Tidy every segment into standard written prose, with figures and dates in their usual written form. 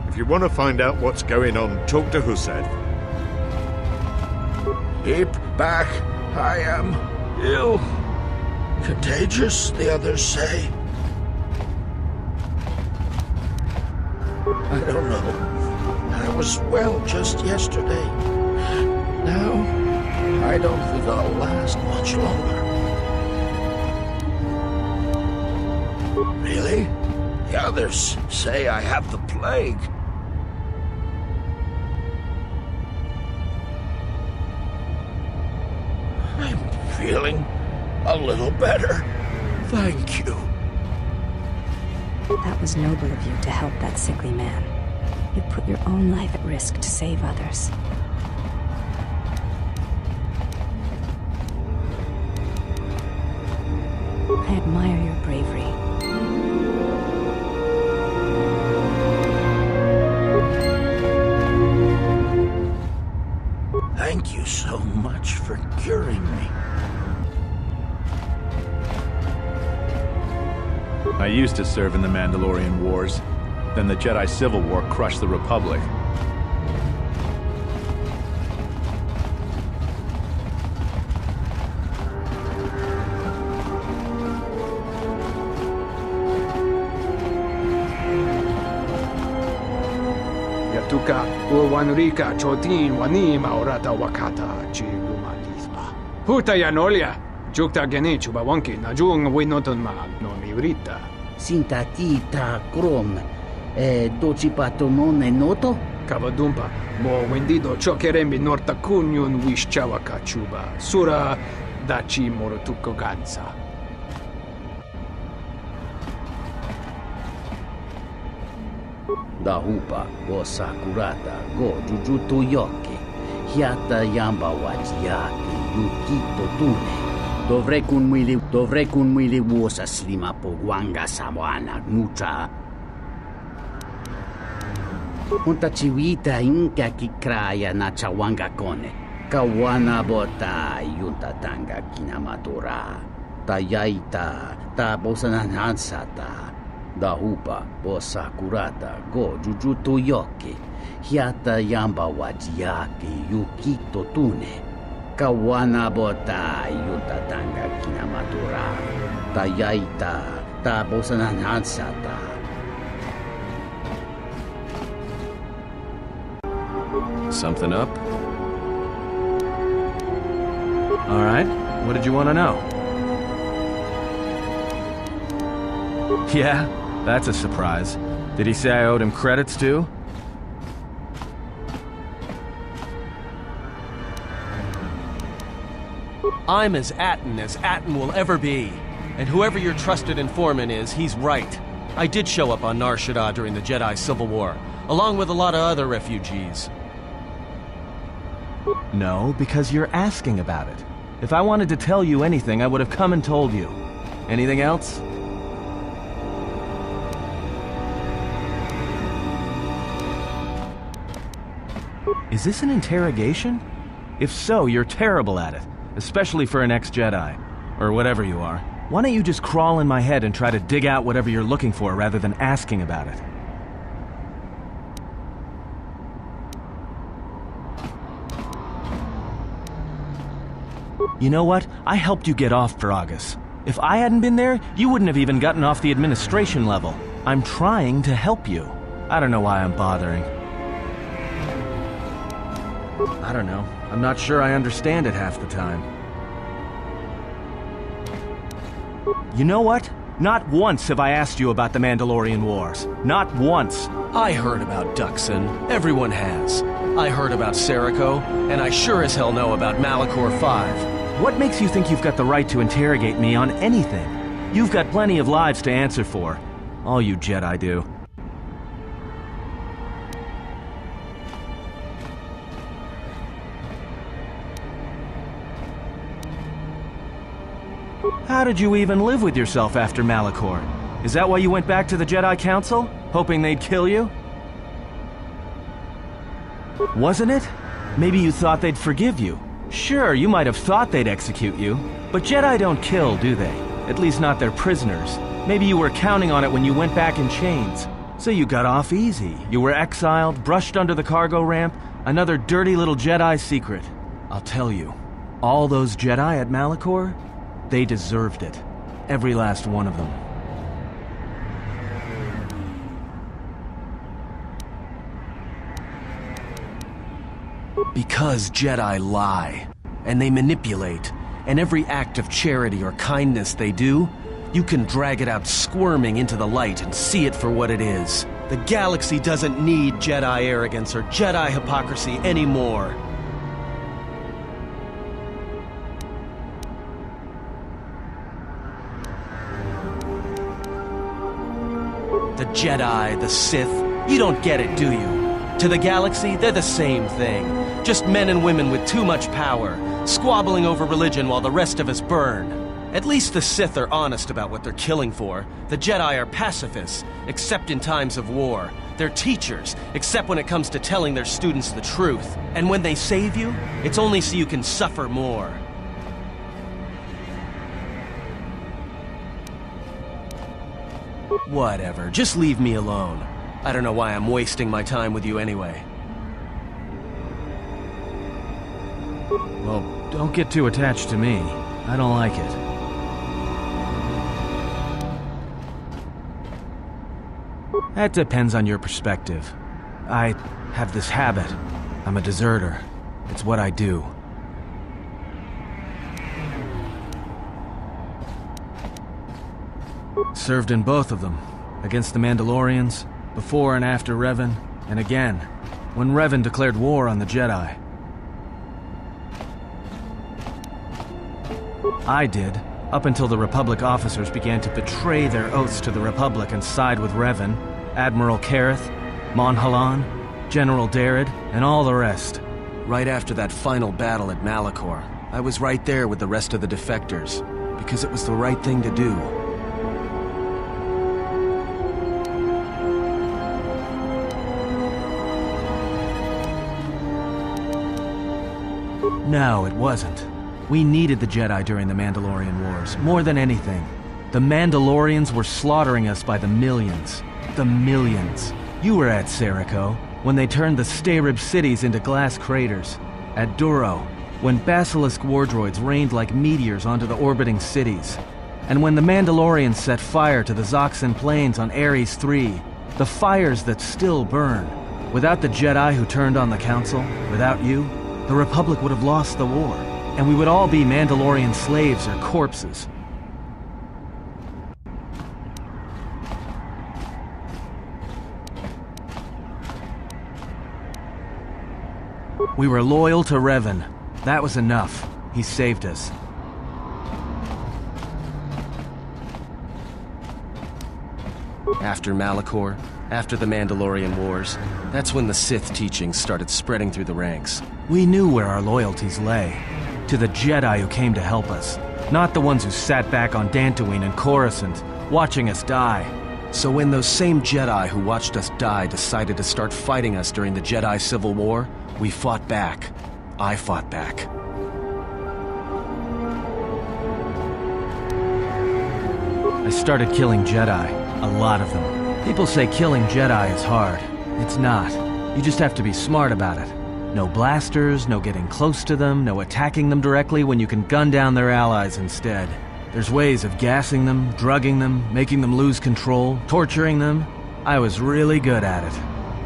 If you want to find out what's going on, talk to Hussein. Keep back. I am ill. Contagious, the others say. I don't know. I was well just yesterday. Now, I don't think I'll last much longer. Really? The others say I have the plague. I'm feeling a little better. Thank you. That was noble of you to help that sickly man. You put your own life at risk to save others. I admire your bravery. Thank you so much for curing me. I used to serve in the Mandalorian Wars. Then the Jedi Civil War crushed the Republic. Yatuka, Urwanurika, Chotin, Wanima, Orata, Wakata, Chilumalispa. Huta Yanolia, Jukta Genichuba Wonki, Najung, Winotonma, no Miurita. Sintatita Crom, Docipatomone Noto? Cavadumpa, Mo Wendido, Chokerembi, Norta Kunyun, Wishchawaka Chuba, Sura, Dachi Morotuko Gansa. Dahupa, Go Sakurata, Go Jujuto Yoke, Hiata Yamba Wajiaki, Yukito Tune. Dovrei kun mwili wosa slima po wanga sawana nucha. Unta chiwita inka kikraya na chawanga kone. Kawana bota yunta tanga kinamatura. Tayaita ta bosananansata. Dahupa bosa kurata go jujuto yoke. Hiata yamba wajiaki yukito tune. Kawana bota yutatanga kinamatura. Tayaita ta bosananansata. Something up? All right, what did you want to know? Yeah, that's a surprise. Did he say I owed him credits too? I'm as Atton will ever be. And whoever your trusted informant is, he's right. I did show up on Nar Shaddaa during the Jedi Civil War, along with a lot of other refugees. No, because you're asking about it. If I wanted to tell you anything, I would have come and told you. Anything else? Is this an interrogation? If so, you're terrible at it. Especially for an ex-Jedi. Or whatever you are. Why don't you just crawl in my head and try to dig out whatever you're looking for rather than asking about it? You know what? I helped you get off Veragus. If I hadn't been there, you wouldn't have even gotten off the administration level. I'm trying to help you. I don't know why I'm bothering. I don't know. I'm not sure I understand it half the time. You know what? Not once have I asked you about the Mandalorian Wars. Not once. I heard about Duxon. Everyone has. I heard about Serico, and I sure as hell know about Malachor 5. What makes you think you've got the right to interrogate me on anything? You've got plenty of lives to answer for. All you Jedi do. How did you even live with yourself after Malachor? Is that why you went back to the Jedi Council? Hoping they'd kill you? Wasn't it? Maybe you thought they'd forgive you. Sure, you might have thought they'd execute you, but Jedi don't kill, do they? At least not their prisoners. Maybe you were counting on it when you went back in chains. So you got off easy. You were exiled, brushed under the cargo ramp, another dirty little Jedi secret. I'll tell you, all those Jedi at Malachor, they deserved it. Every last one of them. Because Jedi lie, and they manipulate, and every act of charity or kindness they do, you can drag it out squirming into the light and see it for what it is. The galaxy doesn't need Jedi arrogance or Jedi hypocrisy anymore. The Jedi, the Sith, you don't get it, do you? To the galaxy, they're the same thing. Just men and women with too much power, squabbling over religion while the rest of us burn. At least the Sith are honest about what they're killing for. The Jedi are pacifists, except in times of war. They're teachers, except when it comes to telling their students the truth. And when they save you, it's only so you can suffer more. Whatever, just leave me alone. I don't know why I'm wasting my time with you anyway. Well, don't get too attached to me. I don't like it. That depends on your perspective. I have this habit. I'm a deserter. It's what I do. Served in both of them. Against the Mandalorians, before and after Revan, and again, when Revan declared war on the Jedi. I did, up until the Republic officers began to betray their oaths to the Republic and side with Revan, Admiral Kareth, Mon Halan, General Darad, and all the rest. Right after that final battle at Malachor, I was right there with the rest of the defectors, because it was the right thing to do. No, it wasn't. We needed the Jedi during the Mandalorian Wars, more than anything. The Mandalorians were slaughtering us by the millions. The millions. You were at Serico, when they turned the Stayrib cities into glass craters. At Duro, when Basilisk war droids rained like meteors onto the orbiting cities. And when the Mandalorians set fire to the Zoxan plains on Ares III, the fires that still burn. Without the Jedi who turned on the Council, without you, the Republic would have lost the war, and we would all be Mandalorian slaves or corpses. We were loyal to Revan. That was enough. He saved us. After Malachor, after the Mandalorian Wars, that's when the Sith teachings started spreading through the ranks. We knew where our loyalties lay. To the Jedi who came to help us. Not the ones who sat back on Dantooine and Coruscant, watching us die. So when those same Jedi who watched us die decided to start fighting us during the Jedi Civil War, we fought back. I fought back. I started killing Jedi. A lot of them. People say killing Jedi is hard. It's not. You just have to be smart about it. No blasters, no getting close to them, no attacking them directly when you can gun down their allies instead. There's ways of gassing them, drugging them, making them lose control, torturing them. I was really good at it.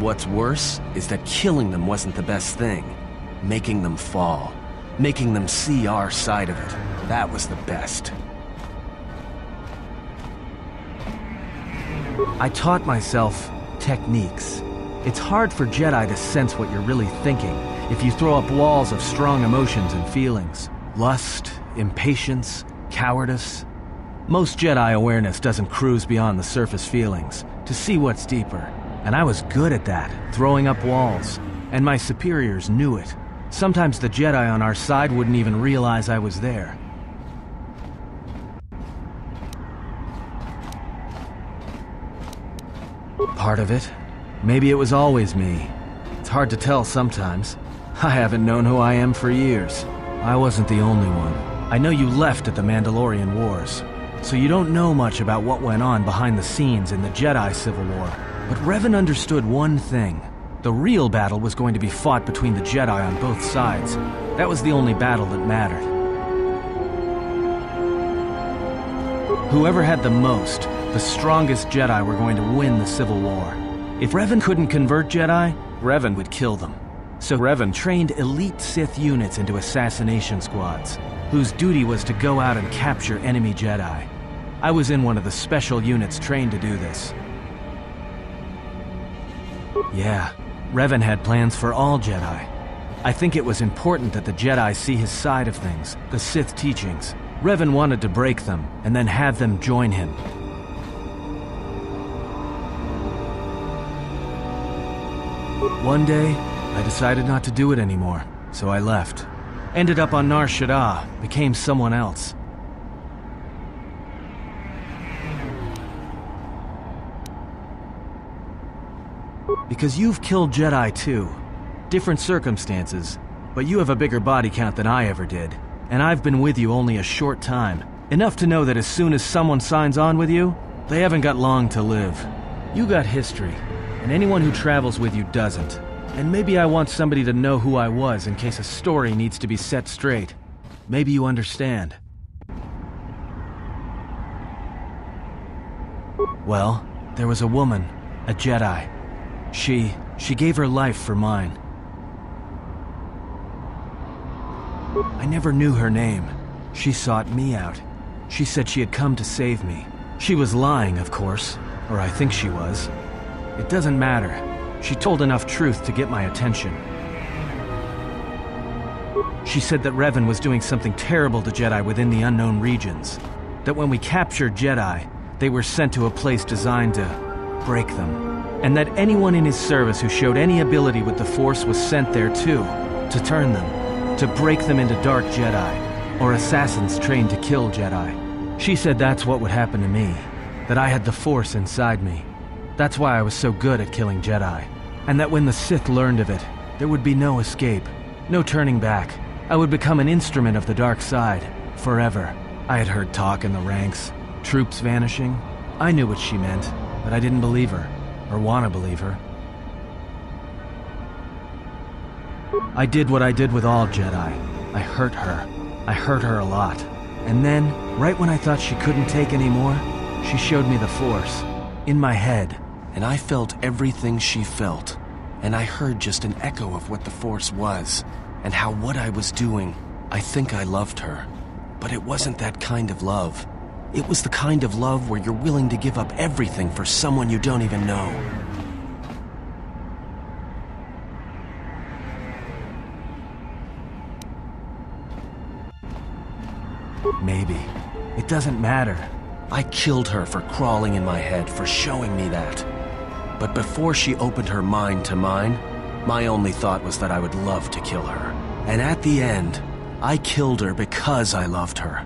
What's worse is that killing them wasn't the best thing. Making them fall. Making them see our side of it. That was the best. I taught myself techniques. It's hard for Jedi to sense what you're really thinking if you throw up walls of strong emotions and feelings. Lust, impatience, cowardice. Most Jedi awareness doesn't cruise beyond the surface feelings to see what's deeper. And I was good at that, throwing up walls. And my superiors knew it. Sometimes the Jedi on our side wouldn't even realize I was there. Part of it. Maybe it was always me. It's hard to tell sometimes. I haven't known who I am for years. I wasn't the only one. I know you left at the Mandalorian Wars, so you don't know much about what went on behind the scenes in the Jedi Civil War. But Revan understood one thing. The real battle was going to be fought between the Jedi on both sides. That was the only battle that mattered. Whoever had the most, the strongest Jedi were going to win the Civil War. If Revan couldn't convert Jedi, Revan would kill them. So Revan trained elite Sith units into assassination squads, whose duty was to go out and capture enemy Jedi. I was in one of the special units trained to do this. Yeah, Revan had plans for all Jedi. I think it was important that the Jedi see his side of things, the Sith teachings. Revan wanted to break them, and then have them join him. One day, I decided not to do it anymore, so I left. Ended up on Nar Shaddaa, became someone else. Because you've killed Jedi too. Different circumstances, but you have a bigger body count than I ever did. And I've been with you only a short time. Enough to know that as soon as someone signs on with you, they haven't got long to live. You got history, and anyone who travels with you doesn't. And maybe I want somebody to know who I was in case a story needs to be set straight. Maybe you understand. Well, there was a woman, a Jedi. She gave her life for mine. I never knew her name. She sought me out. She said she had come to save me. She was lying, of course, or I think she was. It doesn't matter. She told enough truth to get my attention. She said that Revan was doing something terrible to Jedi within the unknown regions. That when we captured Jedi, they were sent to a place designed to break them. And that anyone in his service who showed any ability with the Force was sent there too, to turn them, to break them into dark Jedi, or assassins trained to kill Jedi. She said that's what would happen to me, that I had the Force inside me. That's why I was so good at killing Jedi. And that when the Sith learned of it, there would be no escape, no turning back. I would become an instrument of the dark side, forever. I had heard talk in the ranks, troops vanishing. I knew what she meant, but I didn't believe her, or want to believe her. I did what I did with all Jedi. I hurt her. I hurt her a lot. And then, right when I thought she couldn't take any more, she showed me the Force. In my head. And I felt everything she felt. And I heard just an echo of what the Force was. And how what I was doing, I think I loved her. But it wasn't that kind of love. It was the kind of love where you're willing to give up everything for someone you don't even know. Maybe. It doesn't matter. I killed her for crawling in my head, for showing me that. But before she opened her mind to mine, my only thought was that I would love to kill her. And at the end, I killed her because I loved her.